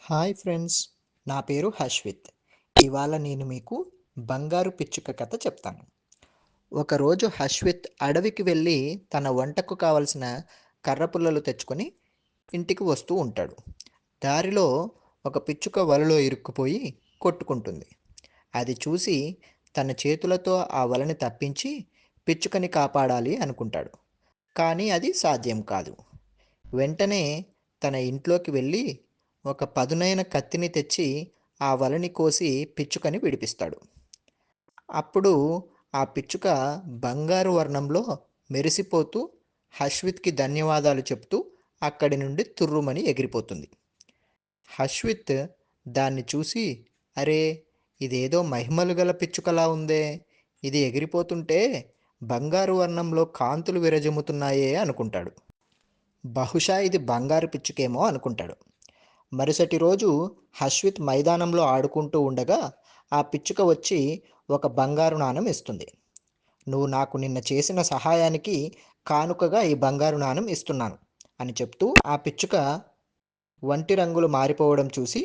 Hi friends, నా పేరు హర్షిత్. ఇవాళ నేను మీకు బంగారు పిచ్చుక కథ చెప్తాను. ఒకరోజు హర్షిత్ అడవికి వెళ్ళి తన వంటకు కావలసిన కర్రపుల్లలు తెచ్చుకొని ఇంటికి వస్తూ ఉంటాడు. దారిలో ఒక పిచ్చుక వలలో ఇరుక్కుపోయి కొట్టుకుంటుంది. అది చూసి తన చేతులతో ఆ వలని తప్పించి పిచ్చుకని కాపాడాలి అనుకుంటాడు. కానీ అది సాధ్యం కాదు. వెంటనే తన ఇంట్లోకి వెళ్ళి ఒక పదునైన కత్తిని తెచ్చి ఆ వలని కోసి పిచ్చుకని విడిపిస్తాడు. అప్పుడు ఆ పిచ్చుక బంగారు వర్ణంలో మెరిసిపోతూ హర్షిత్కి ధన్యవాదాలు చెప్తూ అక్కడి నుండి తుర్రుమని ఎగిరిపోతుంది. హర్షిత్ దాన్ని చూసి, అరే, ఇదేదో మహిమలు గల పిచ్చుకలా ఉందే, ఇది ఎగిరిపోతుంటే బంగారు వర్ణంలో కాంతులు విరజిమ్ముతున్నాయే అనుకుంటాడు. బహుశా ఇది బంగారు పిచ్చుకేమో అనుకుంటాడు. మరుసటి రోజు హర్షిత్ మైదానంలో ఆడుకుంటూ ఉండగా ఆ పిచ్చుక వచ్చి ఒక బంగారు నాణెం ఇస్తుంది. నువ్వు నాకు నిన్న చేసిన సహాయానికి కానుకగా ఈ బంగారు నాణెం ఇస్తున్నాను అని చెప్తూ ఆ పిచ్చుక వంటి రంగులు మారిపోవడం చూసి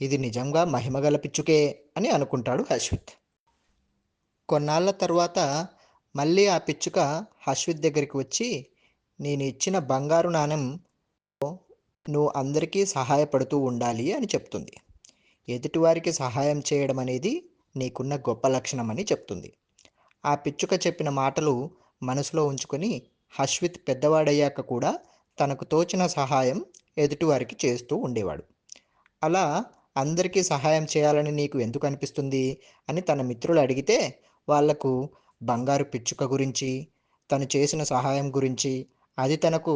ఇది నిజంగా మహిమగల పిచ్చుకే అని అనుకుంటాడు హర్షిత్. కొన్నాళ్ళ తర్వాత మళ్ళీ ఆ పిచ్చుక హర్షిత్ దగ్గరికి వచ్చి, నేను ఇచ్చిన బంగారు నాణెం నువ్వు అందరికీ సహాయపడుతూ ఉండాలి అని చెప్తుంది. ఎదుటివారికి సహాయం చేయడం అనేది నీకున్న గొప్ప లక్షణం అని చెప్తుంది. ఆ పిచ్చుక చెప్పిన మాటలు మనసులో ఉంచుకొని హర్షిత్ పెద్దవాడయ్యాక కూడా తనకు తోచిన సహాయం ఎదుటివారికి చేస్తూ ఉండేవాడు. అలా అందరికీ సహాయం చేయాలని నీకు ఎందుకు అనిపిస్తుంది అని తన మిత్రులు అడిగితే వాళ్లకు బంగారు పిచ్చుక గురించి, తను చేసిన సహాయం గురించి, అది తనకు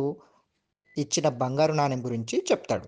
ఇచ్చిన బంగారు నాణెం గురించి చెప్తాడు.